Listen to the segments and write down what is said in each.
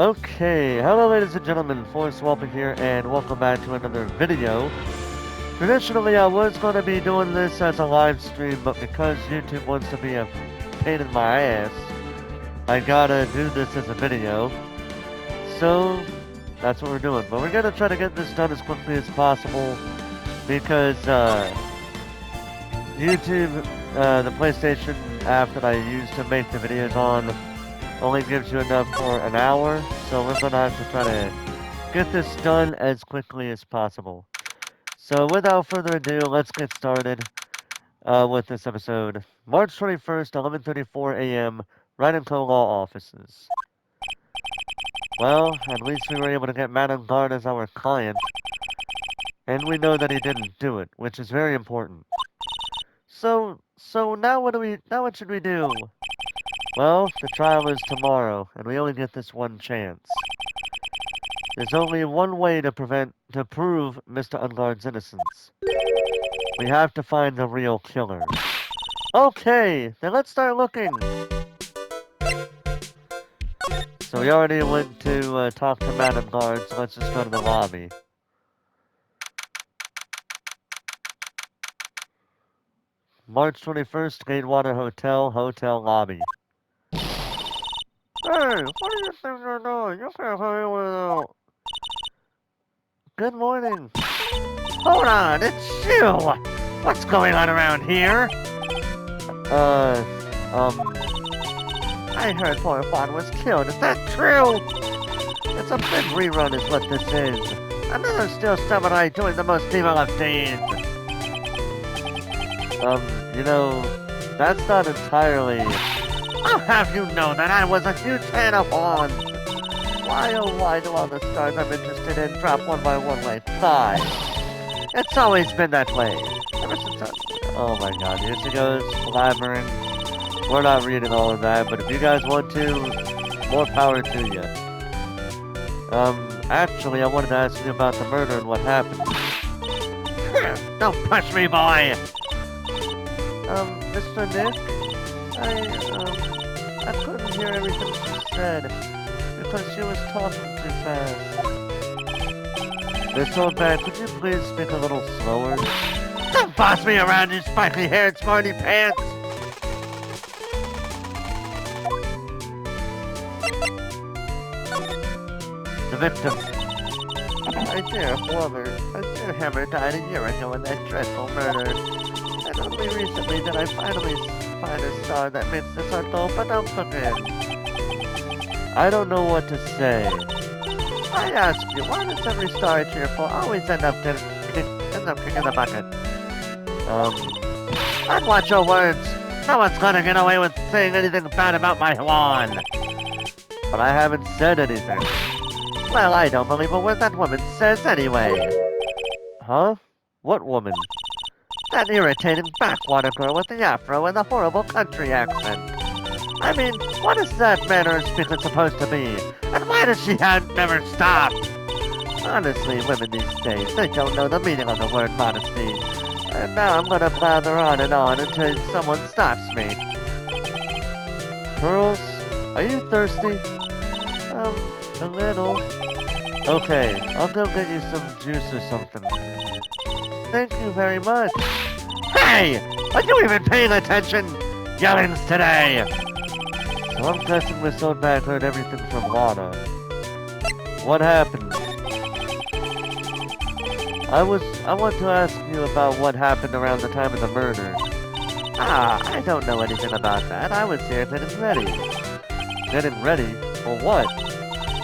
Okay, hello ladies and gentlemen, Forrest Welper here, and welcome back to another video. Traditionally, I was going to be doing this as a live stream, but because YouTube wants to be a pain in my ass, I gotta do this as a video. So, that's what we're doing. But we're gonna try to get this done as quickly as possible, because, YouTube, the PlayStation app that I use to make the videos on, only gives you enough for an hour, so we're gonna have to try to get this done as quickly as possible. So without further ado, let's get started with this episode. March 21st, 11:34 a.m., Wright and Co. Law Offices. Well, at least we were able to get Madame Guard as our client, and we know that he didn't do it, which is very important. So now what should we do? Well, the trial is tomorrow, and we only get this one chance. There's only one way to prove Mr. Unguard's innocence. We have to find the real killer. Okay, then let's start looking. So we already went to talk to Madame Guard, so let's just go to the lobby. March 21st, Gatewater Hotel, hotel lobby. Hey, what do you think you're doing? You can't hurry without... Good morning. Hold on, it's you! What's going on around here? I heard poor Juan was killed. Is that true? It's a big rerun is what this is. Another still samurai doing the most evil of deeds. You know, that's not entirely... I'll have you know that I was a huge fan of Juan. Why oh why do all the stars I'm interested in drop one by one like flies? It's always been that way. Ever since I... Oh my god, here she goes, blabbering. We're not reading all of that, but if you guys want to, more power to you. Actually, I wanted to ask you about the murder and what happened. Don't push me, boy! Mr. Nick? I couldn't hear everything she said, because she was talking too fast. Miss Oldback, could you please speak a little slower? Don't boss me around, you spiky-haired smarty pants! The victim. My dear Hammer died a year ago in that dreadful murder. And only recently did I finally find a star that makes this uncle but don't forget. I don't know what to say. I ask you, why does every star I cheer for always end up kicking the bucket? I'd watch your words. No one's gonna get away with saying anything bad about my Juan. But I haven't said anything. Well, I don't believe a word that woman says anyway. Huh? What woman? That irritating backwater girl with the afro and the horrible country accent. I mean, what is that manner of speaking supposed to be? And why does she never stop? Honestly, women these days, they don't know the meaning of the word modesty. And now I'm gonna blather on and on until someone stops me. Pearls, are you thirsty? A little. Okay, I'll go get you some juice or something. Thank you very much. Hey! Are you even paying attention? Yellings today! So I'm guessing Miss Oldback heard everything from Lana. What happened? I want to ask you about what happened around the time of the murder. I don't know anything about that. I was here getting ready. Getting ready? For what?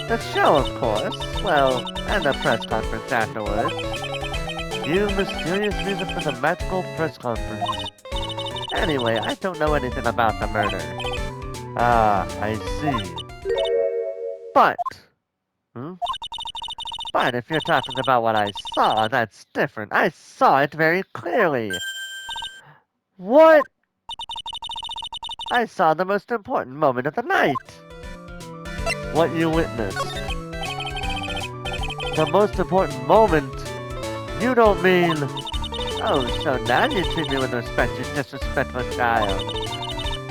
The show, of course. Well, and the press conference afterwards. Cue mysterious music for the magical press conference. Anyway, I don't know anything about the murder. I see. But... But if you're talking about what I saw, that's different. I saw it very clearly. What? I saw the most important moment of the night. What you witnessed. The most important moment? You don't mean... Oh, so now you treat me with respect, you disrespectful child.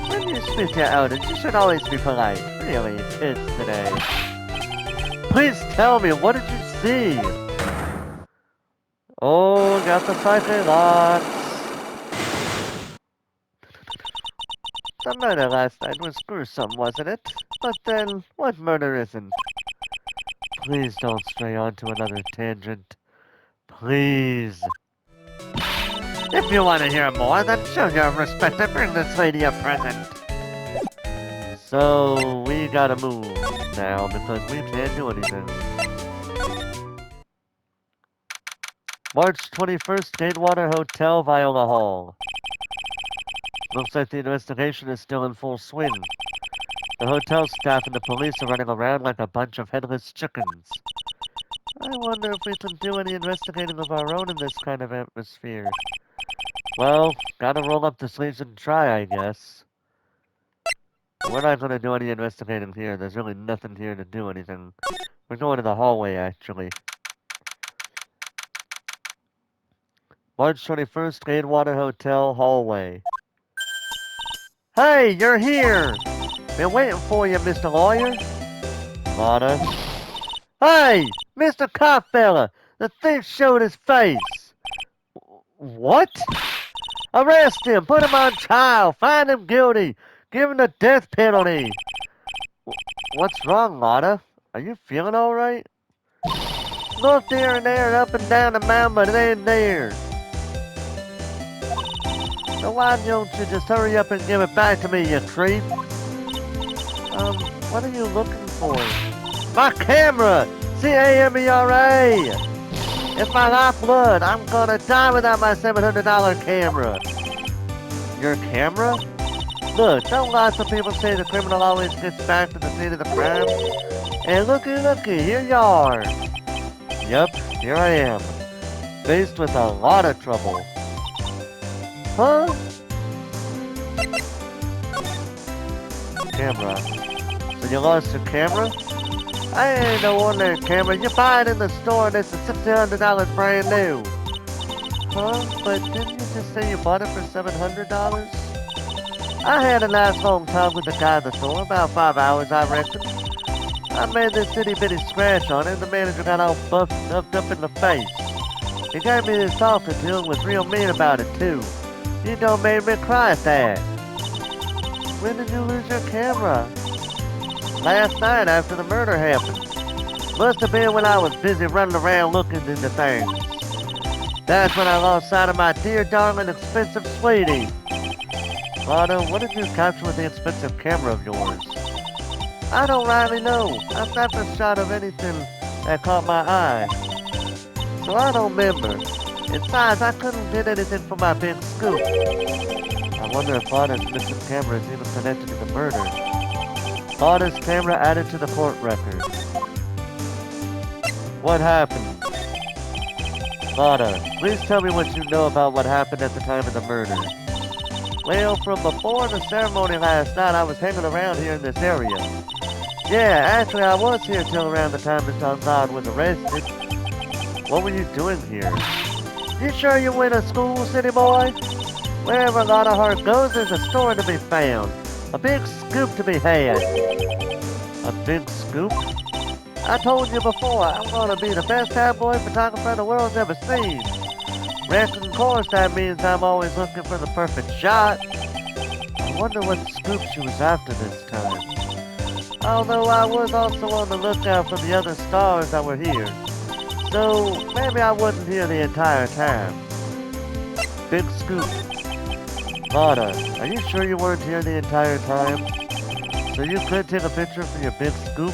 When you speak to your elders, you should always be polite. Really, kids today. Please tell me, what did you see? Oh, got the psychic locks. The murder last night was gruesome, wasn't it? But then, what murder isn't? Please don't stray onto another tangent. Please. If you want to hear more, then show your respect and bring this lady a present. So, we gotta move now because we can't do anything. March 21st, Gatewater Hotel, Viola Hall. Looks like the investigation is still in full swing. The hotel staff and the police are running around like a bunch of headless chickens. I wonder if we can do any investigating of our own in this kind of atmosphere. Well, gotta roll up the sleeves and try, I guess. We're not gonna do any investigating here. There's really nothing here to do anything. We're going to the hallway, actually. March 21st, Gatewater Hotel, hallway. Hey, you're here! Been waiting for you, Mr. Lawyer. Lana. Hey, Mr. Cop fella! The thief showed his face! What? Arrest him! Put him on trial! Find him guilty! Give him the death penalty! What's wrong, Lana? Are you feeling alright? Look there and there and up and down the mountain, but it ain't there. So why don't you just hurry up and give it back to me, you creep? What are you looking for? My camera! C-A-M-E-R-A! It's my lifeblood! I'm gonna die without my $700 camera! Your camera? Look, don't lots of people say the criminal always gets back to the scene of the crime? And looky, here you are! Yep, here I am. Faced with a lot of trouble. Huh? Camera. So you lost your camera? I ain't no ordinary camera. You buy it in the store and it's a $600 brand new. Huh? But didn't you just say you bought it for $700? I had a nice long talk with the guy at the store, about 5 hours I reckon. I made this itty bitty scratch on it and the manager got all buffed up in the face. He gave me this talking to and was real mean about it too. He done made me cry at that. When did you lose your camera? Last night after the murder happened. Must have been when I was busy running around looking into things. That's when I lost sight of my dear darling expensive sweetie. Lana, what did you capture with the expensive camera of yours? I don't rightly know. I've never shot of anything that caught my eye. So I don't remember. Besides, I couldn't get anything for my big scoop. I wonder if Lana's missing camera is even connected to the murder. Lana's camera added to the court record. What happened? Lana, please tell me what you know about what happened at the time of the murder. Well, from before the ceremony last night, I was hanging around here in this area. Yeah, actually, I was here till around the time Mr. God was arrested. What were you doing here? You sure you went to school, city boy? Wherever a lot of heart goes, there's a story to be found. A big scoop to be had. A big scoop? I told you before, I'm gonna be the best tabloid photographer the world's ever seen. Reckon, of course, that means I'm always looking for the perfect shot. I wonder what scoop she was after this time. Although I was also on the lookout for the other stars that were here. So, maybe I wasn't here the entire time. Big scoop. Lana, are you sure you weren't here the entire time? So you could take a picture for your big scoop?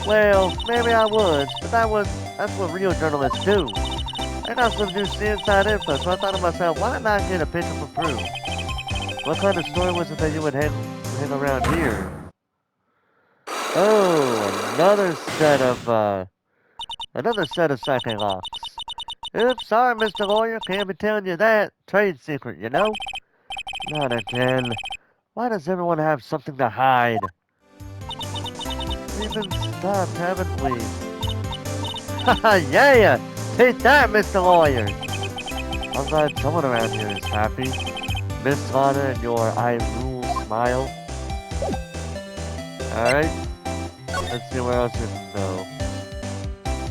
Well, maybe I was, but that's what real journalists do. I got some juicy inside info, so I thought to myself, why not get a picture for proof? What kind of story was it that you would hang around here? Oh, another set of psychic locks. Oops, sorry, Mr. Lawyer, can't be telling you that. Trade secret, you know? Not again. Why does everyone have something to hide? We've been stopped, haven't we? Haha, yeah! Take that, Mr. Lawyer! I'm glad someone around here is happy. Miss Lana and your I rule smile. Alright. Let's see where else we can go.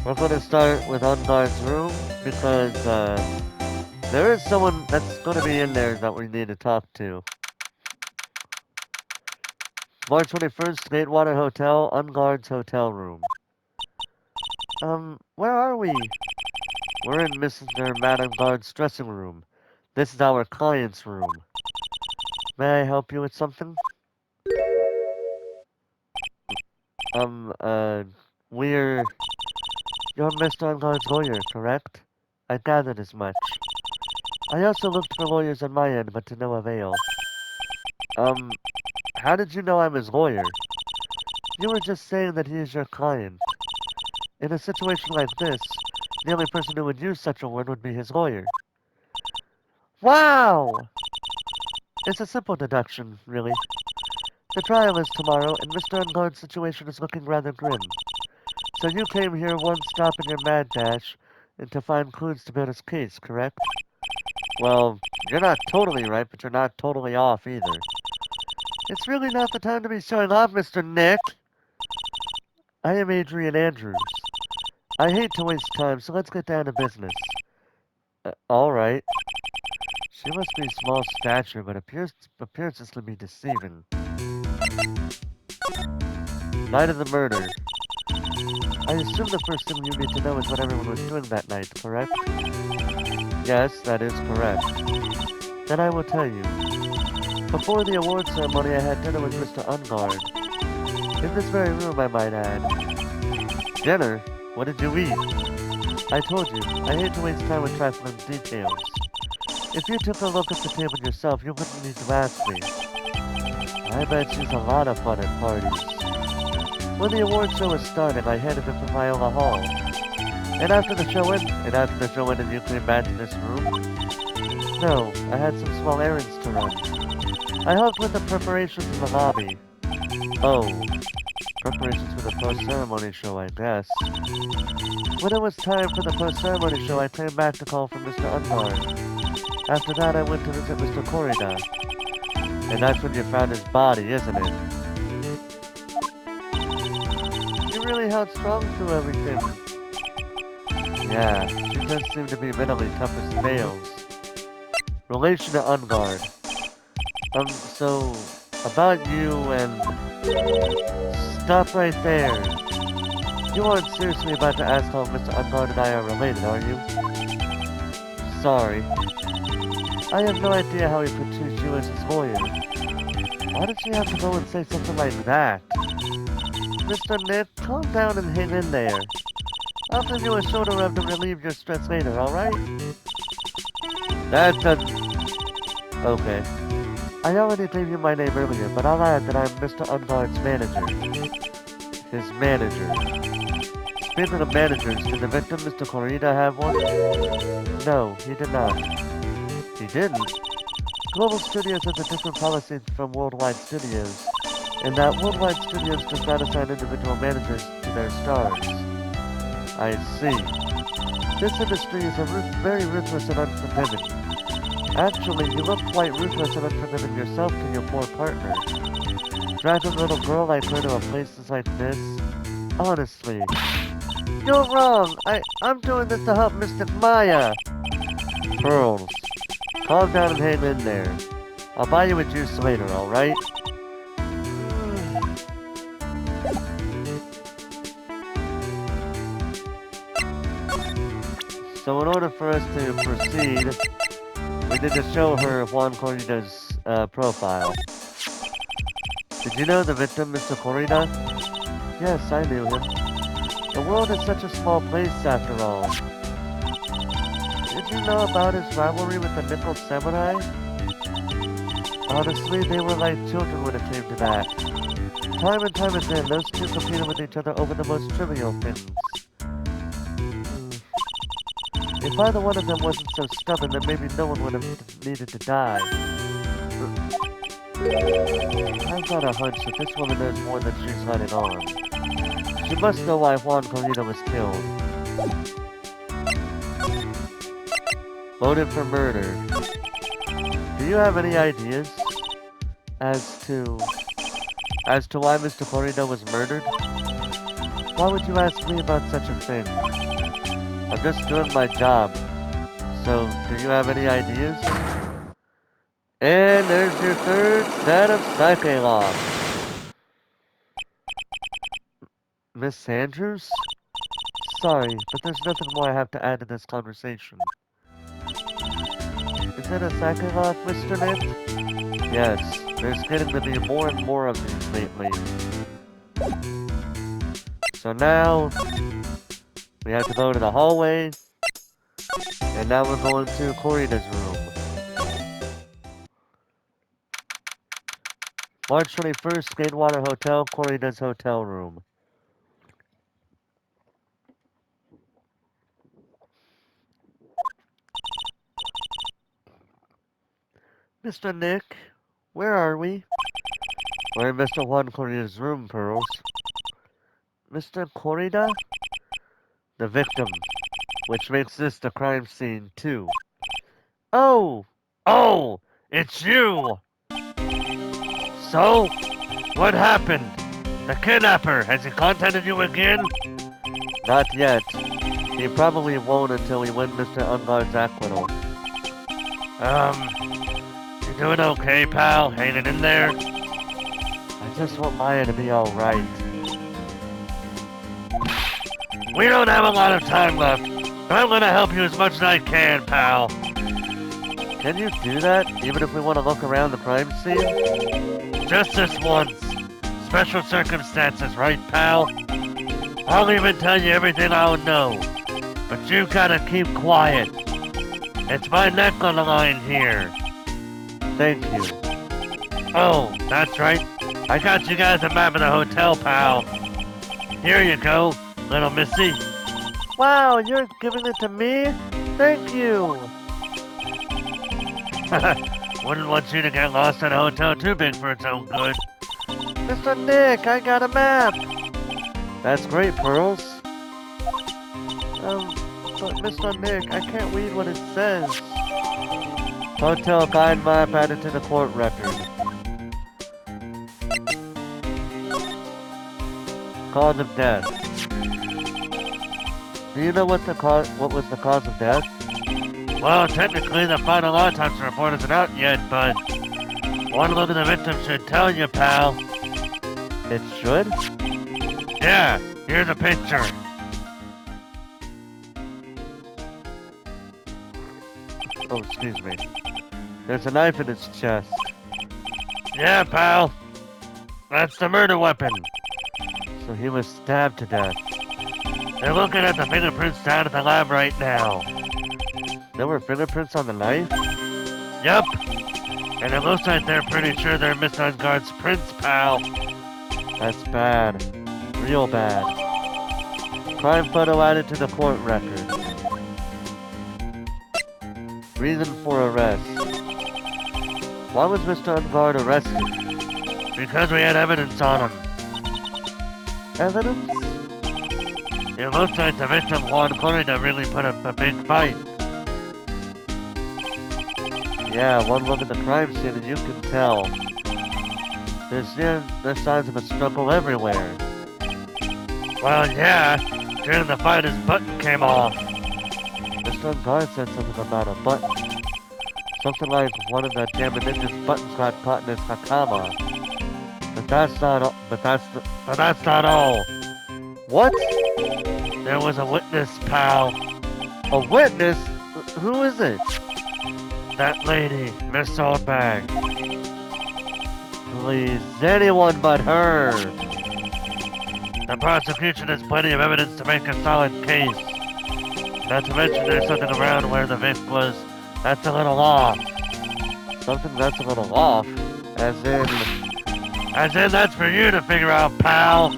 We're gonna start with Unguard's room because there is someone that's gonna be in there that we need to talk to. March 21st, Gatewater Hotel, Unguard's hotel room. Where are we? We're in Mr. Madam Guard's dressing room. This is our client's room. May I help you with something? Um, uh, we're... You're Mr. Unguard's lawyer, correct? I gathered as much. I also looked for lawyers on my end, but to no avail. How did you know I'm his lawyer? You were just saying that he is your client. In a situation like this, the only person who would use such a word would be his lawyer. Wow! It's a simple deduction, really. The trial is tomorrow, and Mr. Unguard's situation is looking rather grim. So you came here one stop in your mad dash, and to find clues to build his case, correct? Well, you're not totally right, but you're not totally off either. It's really not the time to be showing off, Mr. Nick. I am Adrian Andrews. I hate to waste time, so let's get down to business. Alright. She must be small stature, but appearances can be deceiving. Night of the murder. I assume the first thing you need to know is what everyone was doing that night, correct? Yes, that is correct. Then I will tell you. Before the award ceremony, I had dinner with Mr. Ungard. In this very room, I might add. Dinner? What did you eat? I told you, I hate to waste time with trifling details. If you took a look at the table yourself, you wouldn't need to ask me. I bet she's a lot of fun at parties. When the award show was starting, I headed to Viola Hall. And after the show ended, you came back to this room? No, I had some small errands to run. I helped with the preparations in the lobby. Oh, preparations for the post-ceremony show, I guess. When it was time for the post-ceremony show, I came back to call for Mr. Ungard. After that, I went to visit Mr. Corrida. And that's when you found his body, isn't it? You really held strong through everything. Yeah, she does seem to be mentally tough as nails. Relation to Ungard. So, about you and... Stop right there. You aren't seriously about to ask how Mr. Ungard and I are related, are you? Sorry. I have no idea how he could choose you as his lawyer. Why did she have to go and say something like that? Mr. Nick, calm down and hang in there. I'll give you a shoulder rub to relieve your stress later, alright? That doesn't... Okay. I already gave you my name earlier, but I'll add that I'm Mr. Ungard's manager. His manager. Speaking of managers, did the victim, Mr. Corrida, have one? No, he did not. He didn't? Global Studios has a different policy from Worldwide Studios, in that Worldwide Studios does not assign individual managers to their stars. I see. This industry is very ruthless and unforgiving. Actually, you look quite ruthless and unforgiving yourself to your poor partner. Dragging a little girl like her to places like this? Honestly. You're wrong! I'm doing this to help Mystic Maya! Pearls. Calm down and hang in there. I'll buy you a juice later, alright? So in order for us to proceed, we need to show her Juan Corrida's profile. Did you know the victim, Mr. Corrida? Yes, I knew him. The world is such a small place after all. Did you know about his rivalry with the Nickel Samurai? Honestly, they were like children when it came to that. Time and time again, those two competed with each other over the most trivial things. If either one of them wasn't so stubborn, then maybe no one would have needed to die. I've got a hunch that this woman knows more than she's letting on. She must know why Juan Corrida was killed. Motive for murder. Do you have any ideas as to why Mr. Corrida was murdered? Why would you ask me about such a thing? I'm just doing my job. So, do you have any ideas? And there's your third set of Psyche Lock. Miss Andrews? Sorry, but there's nothing more I have to add to this conversation. Is it a Psyche Lock, Mr. Nick? Yes, there's getting to be more and more of these lately. So now, we have to go to the hallway, and now we're going to Corina's room. March 21st, Skatewater Hotel, Corina's hotel room. Mr. Nick, where are we? We're in Mr. Juan Corina's room, Pearls. Mr. Corina? The victim, which makes this the crime scene, too. Oh! Oh! It's you! So? What happened? The kidnapper, has he contacted you again? Not yet. He probably won't until we win Mr. Unguard's acquittal. You doing okay, pal? Hanging in there? I just want Maya to be alright. We don't have a lot of time left, but I'm gonna help you as much as I can, pal. Can you do that, even if we want to look around the crime scene? Just this once. Special circumstances, right, pal? I'll even tell you everything I'll know, but you gotta keep quiet. It's my neck on the line here. Thank you. Oh, that's right. I got you guys a map of the hotel, pal. Here you go, little missy. Wow, you're giving it to me? Thank you. Wouldn't want you to get lost in a hotel too big for its own good. Mr. Nick, I got a map. That's great, Pearls. But Mr. Nick, I can't read what it says. Hotel guide map added to the court record. Cause of death. Do you know what was the cause of death? Well, technically the final autopsy report isn't out yet, but one look at the victim should tell you, pal. It should? Yeah, here's a picture. Oh, excuse me. There's a knife in his chest. Yeah, pal. That's the murder weapon. So he was stabbed to death. They're looking at the fingerprints down at the lab right now. There were fingerprints on the knife? Yup. And it looks like they're pretty sure they're Miss Unguard's prints, pal. That's bad. Real bad. Crime photo added to the court record. Reason for arrest. Why was Mr. Unguard arrested? Because we had evidence on him. Evidence? It looks like the victim, Juan Corina, really put up a big fight. Yeah, one look at the crime scene and you can tell. There's signs of a struggle everywhere. Well, yeah. During the fight, his button came off. Mr. Unguard said something about a button. Something like one of the Jammer Ninja's buttons got caught in his hakama. But that's not all. But that's not all. What? There was a witness, pal. A witness? Who is it? That lady, Miss Oldbag. Please, anyone but her. The prosecution has plenty of evidence to make a solid case. Not to mention there's something around where the victim was that's a little off. Something that's a little off? As in that's for you to figure out, pal.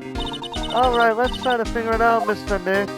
Alright, let's try to figure it out, Mr. Nick.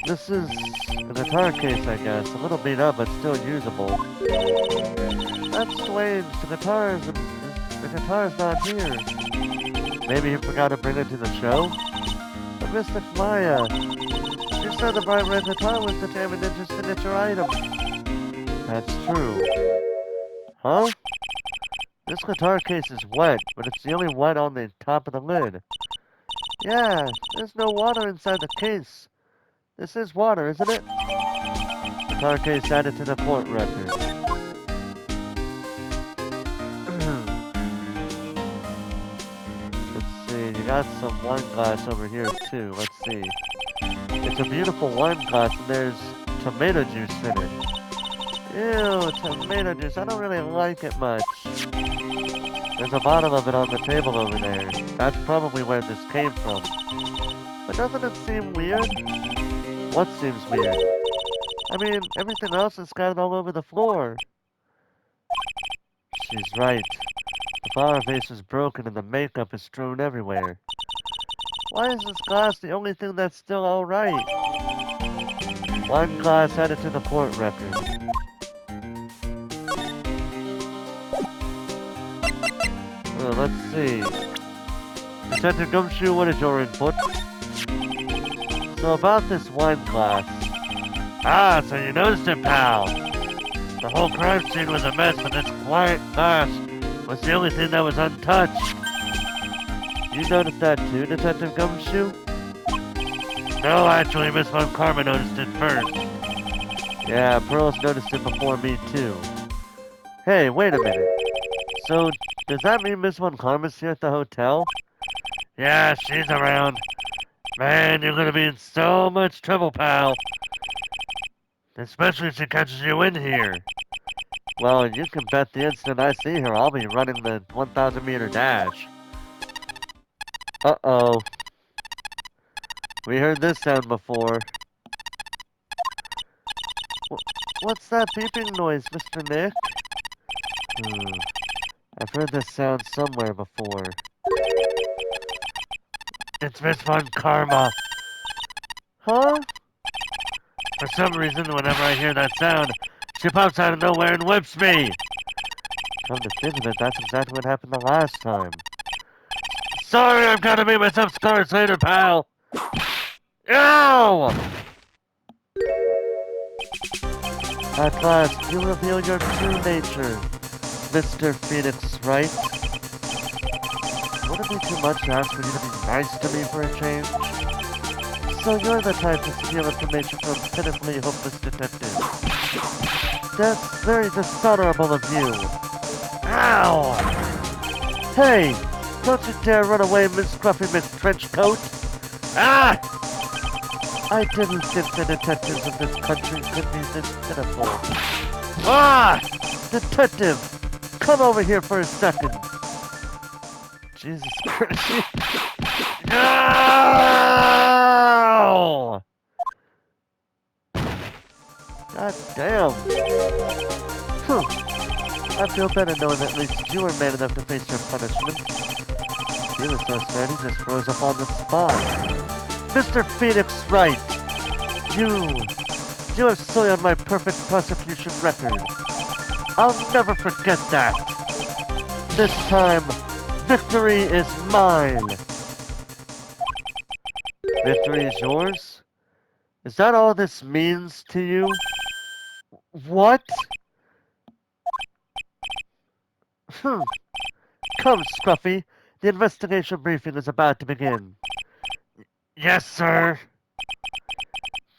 This is a guitar case, I guess. A little beat up, but still usable. That's strange. The guitar's not here. Maybe he forgot to bring it to the show? But Mr. Maya, you said the bright red guitar was the Diamond Ninja's signature item. That's true. Huh? This guitar case is wet, but it's the only wet on the top of the lid. Yeah, there's no water inside the case. This is water, isn't it? Guitar case added to the court record. Let's see, you got some wine glass over here too. Let's see. It's a beautiful wine glass and there's tomato juice in it. Ew, tomato juice. I don't really like it much. There's a bottle of it on the table over there. That's probably where this came from. But doesn't it seem weird? What seems weird? I mean, everything else is scattered all over the floor. She's right. The flower vase is broken and the makeup is strewn everywhere. Why is this glass the only thing that's still alright? One glass added to the court record. Well, let's see. Detective Gumshoe, what is your input? So about this wine glass. Ah, so you noticed it, pal. The whole crime scene was a mess, but this quiet glass was the only thing that was untouched. You noticed that too, Detective Gumshoe? No, actually, Miss Von Karma noticed it first. Yeah, Pearl's noticed it before me too. Hey, wait a minute. So, does that mean Miss Von Karma's here at the hotel? Yeah, she's around. Man, you're gonna be in so much trouble, pal. Especially if she catches you in here. Well, you can bet the instant I see her, I'll be running the 1,000 meter dash. Uh-oh. We heard this sound before. What's that beeping noise, Mr. Nick? I've heard this sound somewhere before. It's Miss Von Karma. Huh? For some reason, whenever I hear that sound, she pops out of nowhere and whips me. Come to think of it, that's exactly what happened the last time. Sorry, I've got to make myself scars later, pal. Ow! At last, you reveal your true nature, Mr. Phoenix Wright. Would it be too much to ask for you to be nice to me for a change? So you're the type to steal information from pitifully hopeless detectives. That's very dishonorable of you. Ow! Hey! Don't you dare run away, Miss Scruffy Miss Trenchcoat! Ah! I didn't think the detectives of this country could be this pitiful. Ah! Detective! Come over here for a second. Jesus Christ. No! God damn. I feel better knowing that at least you were man enough to face your punishment. He was so scared he just froze up on the spot. Mr. Phoenix Wright, you have soiled my perfect prosecution record. I'll never forget that. This time, victory is mine. Victory is yours? Is that all this means to you? What? Come, Scruffy. The investigation briefing is about to begin. Yes, sir.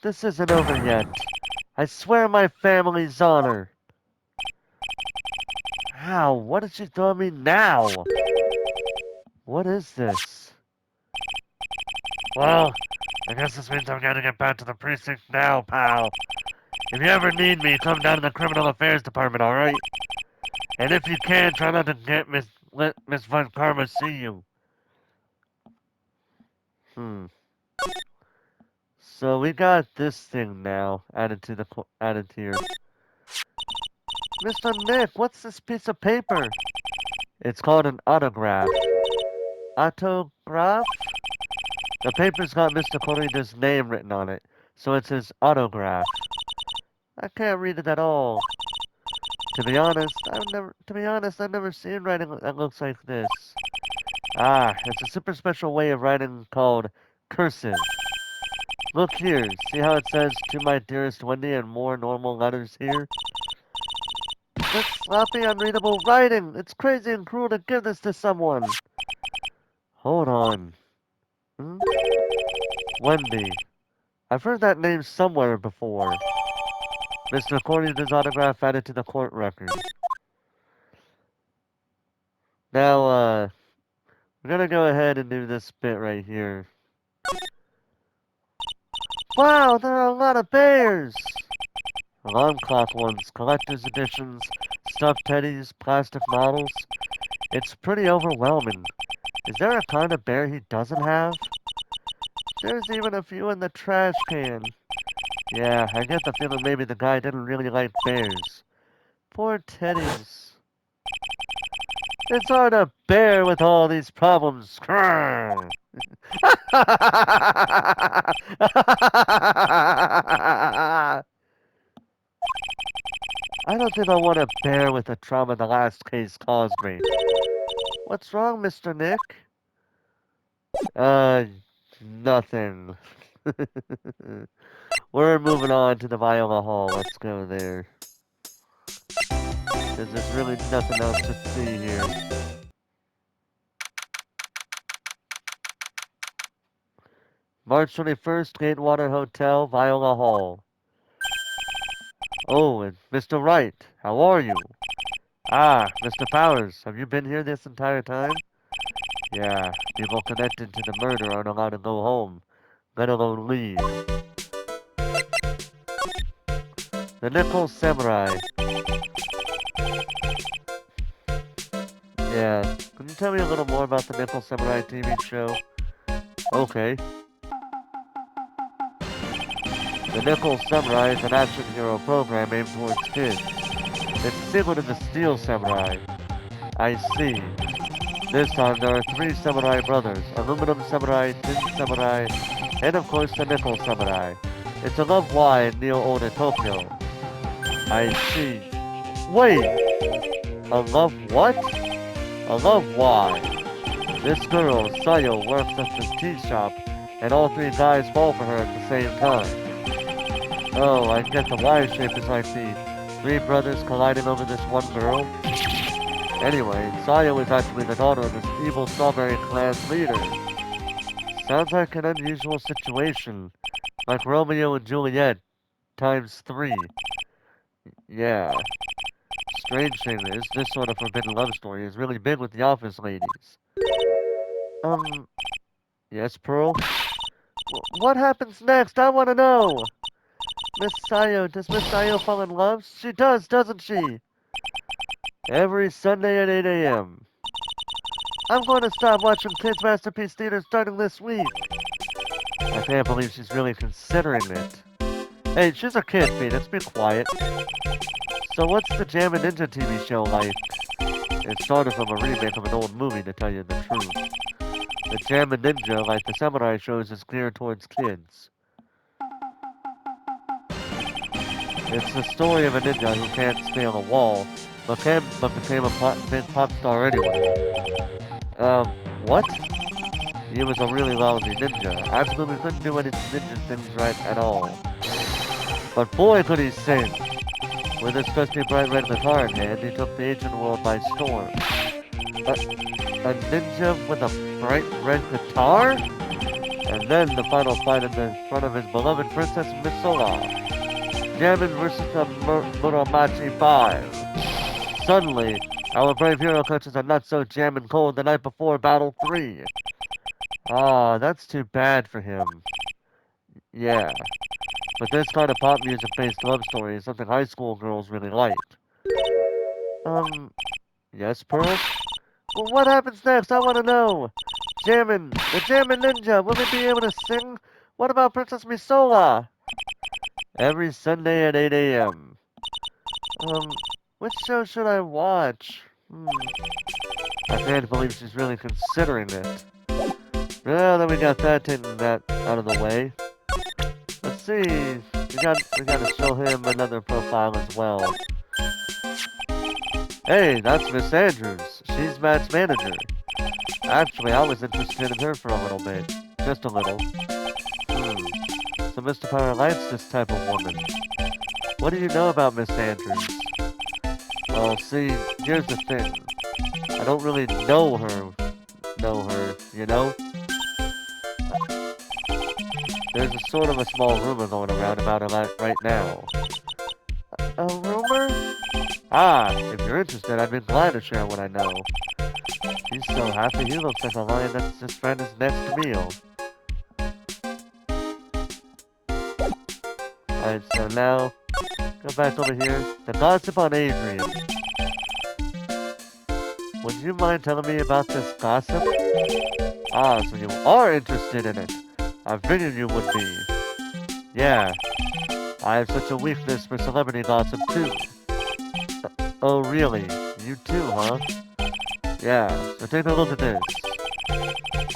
This isn't over yet. I swear my family's honor. How? What did she throw at me now? What is this? Well, I guess this means I'm gonna get back to the precinct now, pal. If you ever need me, come down to the Criminal Affairs Department, alright? And if you can, try not to let Miss Von Karma see you. So we got this thing now added to your. Mr. Nick, what's this piece of paper? It's called an autograph. Autograph? The paper's got Mr. Corrida's name written on it. So it's his autograph. I can't read it at all. To be honest, I've never seen writing that looks like this. Ah, it's a super special way of writing called cursive. Look here, see how it says to my dearest Wendy and more normal letters here? That's sloppy, unreadable writing. It's crazy and cruel to give this to someone. Hold on. Hmm? Wendy. I've heard that name somewhere before. Mr. recorded his autograph added to the court record. Now, we're gonna go ahead and do this bit right here. Wow, there are a lot of bears! Alarm clock ones, collector's editions, stuffed teddies, plastic models. It's pretty overwhelming. Is there a kind of bear he doesn't have? There's even a few in the trash can. Yeah, I get the feeling maybe the guy didn't really like bears. Poor teddies. It's hard to bear with all these problems. I don't think I want to bear with the trauma the last case caused me. What's wrong, Mr. Nick? Uh, nothing. We're moving on to the Viola Hall. Let's go there. There's really nothing else to see here. March 21st, Gatewater Hotel, Viola Hall. Oh, and Mr. Wright, how are you? Ah, Mr. Powers, have you been here this entire time? Yeah, people connected to the murder aren't allowed to go home, let alone leave. The Nickel Samurai. Yeah, can you tell me a little more about the Nickel Samurai TV show? Okay. The Nickel Samurai is an action hero program aimed towards kids. It's similar to the Steel Samurai. I see. This time there are three samurai brothers, Aluminum Samurai, Tin Samurai, and of course the Nickel Samurai. It's a love why in Neo-Oda Tokyo. I see. Wait! A love what? A love why? This girl, Sayo, works at the tea shop, and all three guys fall for her at the same time. Oh, I get the Y shape is like the three brothers colliding over this one girl. Anyway, Sayo is actually the daughter of this evil Strawberry Clan's leader. Sounds like an unusual situation, like Romeo and Juliet times 3. Yeah. Strange thing is, this sort of forbidden love story is really big with the office ladies. Yes, Pearl? What happens next? I want to know! Does Miss Sayo fall in love? She does, doesn't she? Every Sunday at 8 a.m. I'm going to stop watching Kids Masterpiece Theater starting this week. I can't believe she's really considering it. Hey, she's a kid, Pete. Let's be quiet. So what's the Jammin' Ninja TV show like? It started from a remake of an old movie, to tell you the truth. The Jammin' Ninja, like the samurai shows, is geared towards kids. It's the story of a ninja who can't scale a wall, but became a big pop star anyway. What? He was a really lousy ninja. Absolutely couldn't do any ninja things right at all. But boy could he sing! With his trusty bright red guitar in hand, he took the ancient world by storm. A ninja with a bright red guitar? And then the final fight in the front of his beloved Princess Misola. Jammin' versus the Muromachi 5. Suddenly, our brave hero catches a not-so-jammin' cold the night before Battle 3. Ah, that's too bad for him. Yeah. But this kind of pop music-based love story is something high school girls really liked. Yes, Pearl? Well, what happens next? I want to know. The Jammin' Ninja, will he be able to sing? What about Princess Misola? Every Sunday at 8 a.m. Which show should I watch? I can't believe she's really considering it. Well, then we got that out of the way. Let's see. We gotta show him another profile as well. Hey, that's Miss Andrews. She's Matt's manager. Actually, I was interested in her for a little bit. Just a little. So Mr. Power likes this type of woman. What do you know about Miss Andrews? Well, see, here's the thing. I don't really know her, you know? There's a sort of a small rumor going around about her right now. A rumor? Ah, if you're interested, I'd be glad to share what I know. He's so happy, he looks like a lion that's just found his next meal. Alright, so now, go back over here. The gossip on Adrian. Would you mind telling me about this gossip? Ah, so you are interested in it. I figured you would be. Yeah, I have such a weakness for celebrity gossip too. Oh really? You too, huh? Yeah, so take a look at this.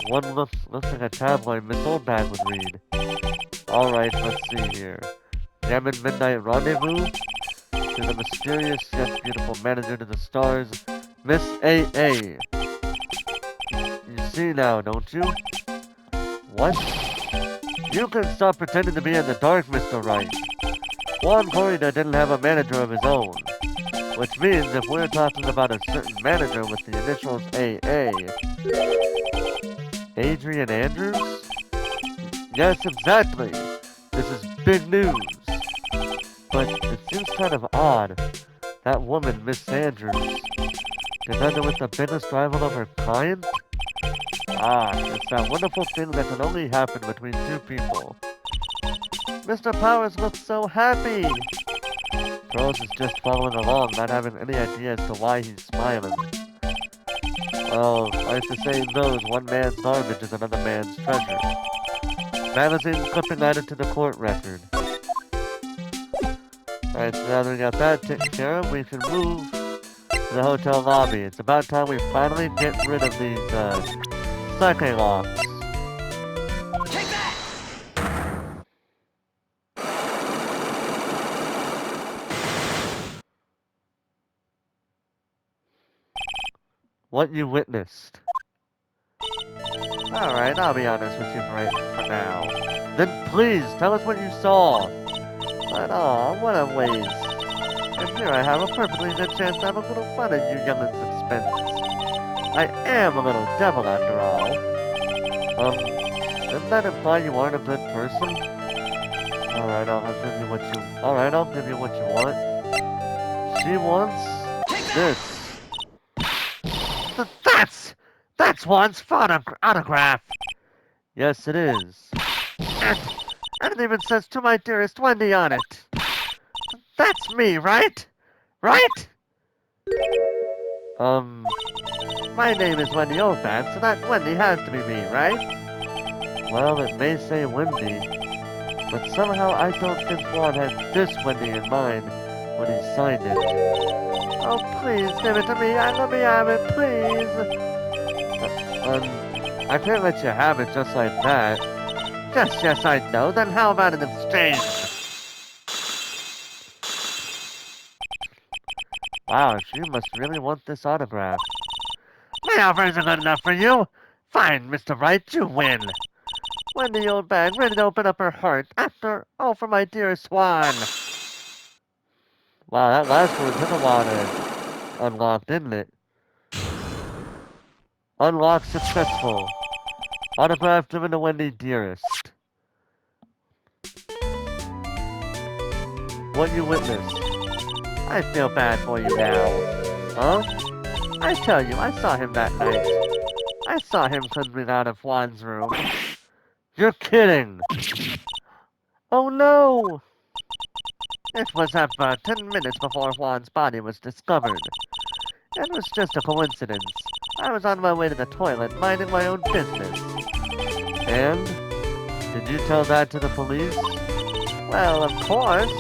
One looks like a tabloid Miss Oldbag would read. Alright, let's see here. Diamond Midnight Rendezvous? To the mysterious yet beautiful manager to the stars, Miss A.A. You see now, don't you? What? You can stop pretending to be in the dark, Mr. Wright. Juan Corrida didn't have a manager of his own. Which means if we're talking about a certain manager with the initials AA... Adrian Andrews? Yes, exactly. This is big news. But it seems kind of odd. That woman, Miss Andrews, together with the biggest rival of her kind? Ah, it's that wonderful thing that can only happen between two people. Mr. Powers looks so happy! Rose is just following along, not having any idea as to why he's smiling. Well, like the saying goes, one man's garbage is another man's treasure. Magazine clipping added to the court record. Alright, so now that we got that taken care of, we can move to the hotel lobby. It's about time we finally get rid of these, psyche locks. Take that! What you witnessed. Alright, I'll be honest with you for now. Then please, tell us what you saw. But aw, what a waste. And here I have a perfectly good chance to have a little fun at you young'uns' expense. I am a little devil after all. Doesn't that imply you aren't a good person? Alright, I'll give you what you want. She wants this. That's Juan's autograph! Yes, it is. And it even says to my dearest Wendy on it. That's me, right? Right? My name is Wendy Oldbag, so that Wendy has to be me, right? Well, it may say Wendy, but somehow I don't think Juan had this Wendy in mind when he signed it. Oh, please give it to me. Let me have it, please. I can't let you have it just like that. Yes, I know. Then how about an exchange? Wow, she must really want this autograph. My offer isn't good enough for you. Fine, Mr. Wright, you win. Wendy Oldbag ready to open up her heart after all for my dearest Juan. Wow, that last one took a while to unlock, didn't it? Unlock successful. Autograph given to Wendy Dearest. What you witnessed? I feel bad for you now. Huh? I tell you, I saw him that night. I saw him coming out of Juan's room. You're kidding! Oh no! It was about 10 minutes before Juan's body was discovered. It was just a coincidence. I was on my way to the toilet, minding my own business. And? Did you tell that to the police? Well, of course.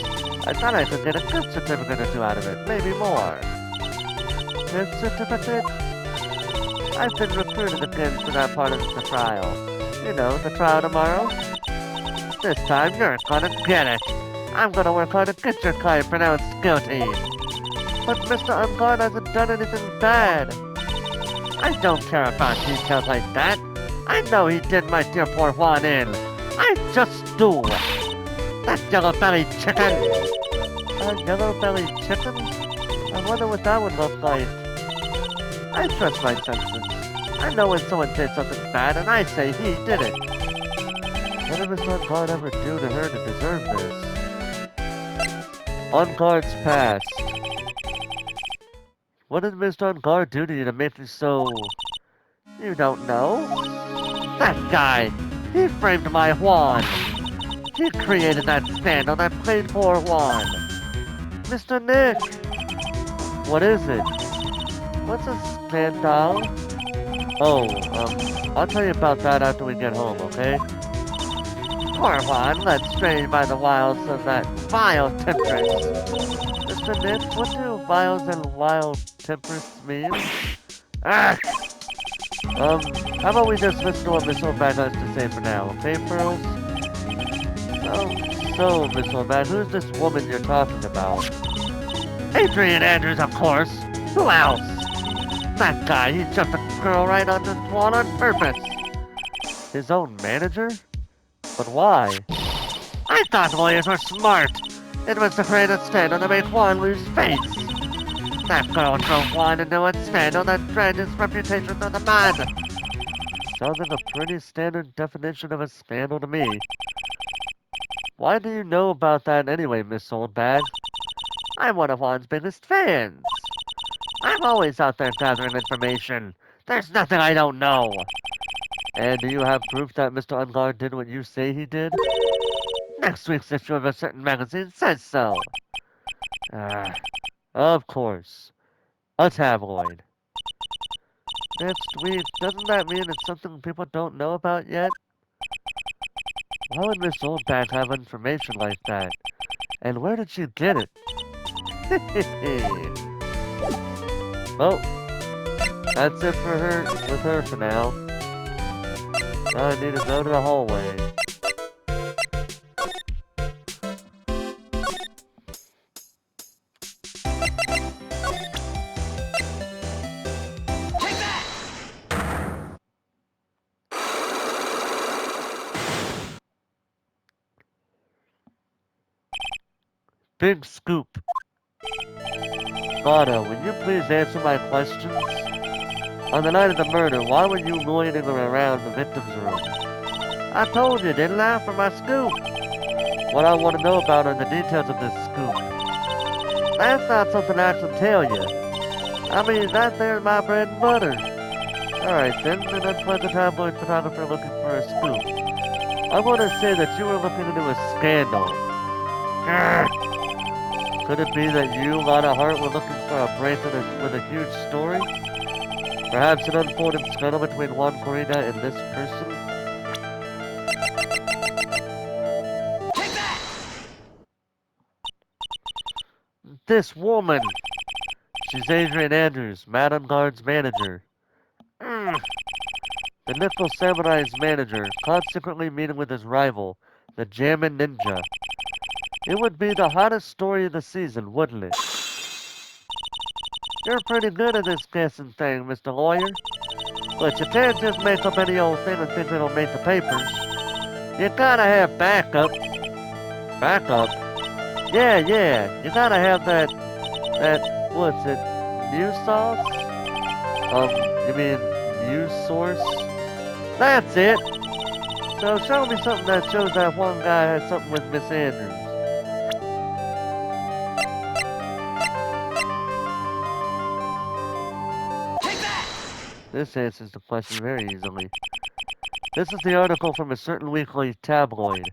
I thought I could get a gift certificate or two out of it, maybe more. Gift certificate? I've been recruited again for that part of the trial. You know, the trial tomorrow? This time you're gonna get it. I'm gonna work hard to get your client pronounced guilty. But Mr. Unguard hasn't done anything bad. I don't care about details like that. I know he did my dear poor Juan in. I just do. That yellow-bellied chicken. A yellow-bellied chicken? I wonder what that would look like. I trust my senses. I know when someone did something bad, and I say he did it. What did Mr. Unguard ever do to her to deserve this? Unguard's past. What did Mr. Unguard do to you to make you so... You don't know? That guy! He framed my Juan! He created that scandal that played poor Juan! Mr. Nick! What is it? What's a scandal? Oh, I'll tell you about that after we get home, okay? Poor Juan, led strayed by the wiles of that vile temptress. Mr. Nick, what do viles and wild temptress mean? Ah! How about we just listen to what Miss Hornback has to say for now, okay, Pearls? So, Miss Hornback, who's this woman you're talking about? Adrian Andrews, of course! Who else? That guy, he jumped a girl right onto Juan on purpose! His own manager? But why? I thought lawyers were smart! It was to create a scandal to make Juan lose face! That girl drove Juan into a scandal that dragged his reputation through the mud! Sounds like a pretty standard definition of a scandal to me. Why do you know about that anyway, Miss Oldbag? I'm one of Juan's biggest fans! I'm always out there gathering information. There's nothing I don't know! And do you have proof that Mr. Unguard did what you say he did? Next week's issue of a certain magazine says so. Of course. A tabloid. Next week, doesn't that mean it's something people don't know about yet? Why would Miss Oldback have information like that? And where did she get it? Well, that's it for her, with her for now. Now I need to go to the hallway. Take that! Big scoop. Lana, will you please answer my questions? On the night of the murder, why were you loitering around the victim's room? I told you, didn't I, for my scoop? What I want to know about are the details of this scoop. That's not something I can tell you. I mean, that there's my bread and butter. Alright then, an unpleasant tabloid photographer looking for a scoop. I want to say that you were looking into a scandal. Grr. Could it be that you, Lana Hart, were looking for a break with a huge story? Perhaps an unfolding scandal between Juan Corrida and this person? Take that! This woman! She's Adrian Andrews, Madame Guard's manager. The Nickel Samurai's manager, caught secretly meeting with his rival, the Jammin' Ninja. It would be the hottest story of the season, wouldn't it? You're pretty good at this guessing thing, Mr. Lawyer. But you can't just make up any old thing and think it'll make the papers. You gotta have backup. Backup? Yeah. You gotta have that, what's it, news sauce? You mean news source? That's it! So show me something that shows that one guy has something with Miss Andrews. This answers the question very easily. This is the article from a certain weekly tabloid.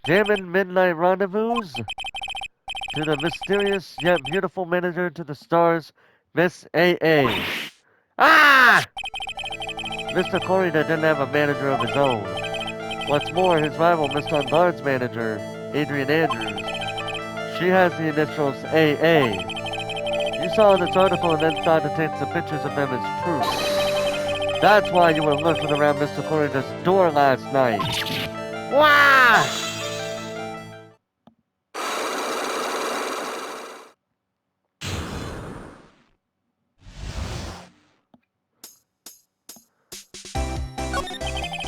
Jammin' Midnight Rendezvous? To the mysterious yet beautiful manager to the stars, Miss A.A. Ah! Mr. Corrida didn't have a manager of his own. What's more, his rival, Mr. Unguard's manager, Adrian Andrews, she has the initials A.A. You saw this article and then started to take some pictures of them as proof. That's why you were lurking around Mr. Corrida's door last night. Wow!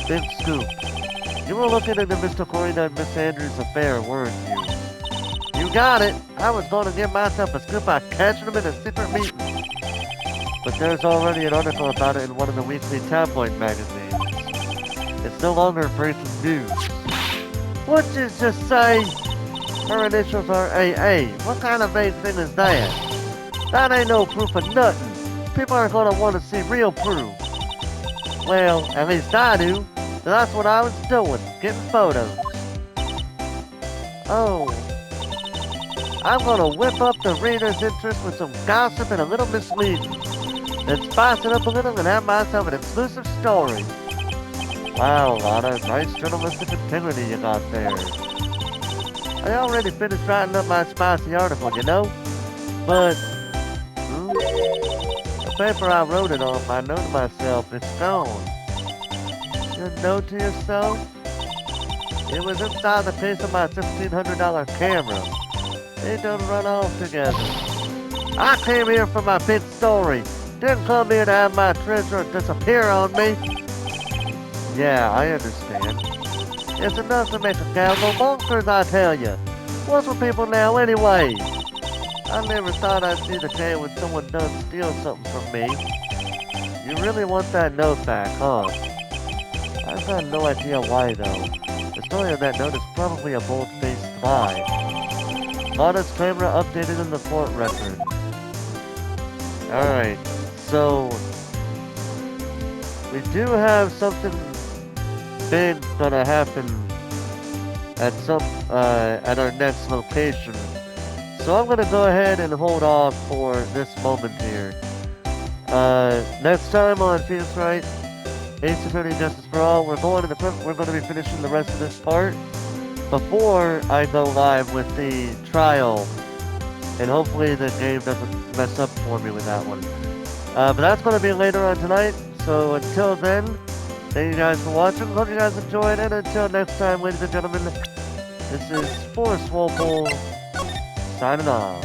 Big scoop. You were looking into Mr. Corina and Miss Andrews' affair, weren't you? You got it! I was going to give myself a scoop by catching them in a secret meeting. But there's already an article about it in one of the weekly tabloid magazines. It's no longer breaking news. What'd you just say? Her initials are AA. What kind of vague thing is that? That ain't no proof of nothing. People are gonna want to see real proof. Well, at least I do. So that's what I was doing, getting photos. Oh. I'm gonna whip up the reader's interest with some gossip and a little misleading. Then spice it up a little and have myself an exclusive story. Wow, Lana, nice journalistic integrity you got there. I already finished writing up my spicy article, you know? But, the paper I wrote it on, I know to myself, it's gone. Your note to yourself? It was inside the case of my $1,500 camera. They done run off together. I came here for my big story. Didn't come here to have my treasure disappear on me. Yeah, I understand. It's enough to make a cow go bonkers, I tell you. What's with people now anyway? I never thought I'd see the day when someone does steal something from me. You really want that note back, huh? I've got no idea why, though. The story of that note is probably a bold-faced lie. Lana's camera updated in the court record. Alright, so... we do have something big gonna happen at our next location. So I'm gonna go ahead and hold off for this moment here. Next time on Phoenix Wright, Ace Attorney Justice for All, we're gonna be finishing the rest of this part before I go live with the trial, and hopefully the game doesn't mess up for me with that one. But that's gonna be later on tonight. So until then, thank you guys for watching. Hope you guys enjoyed, and until next time, ladies and gentlemen, this is Force Swole signing off.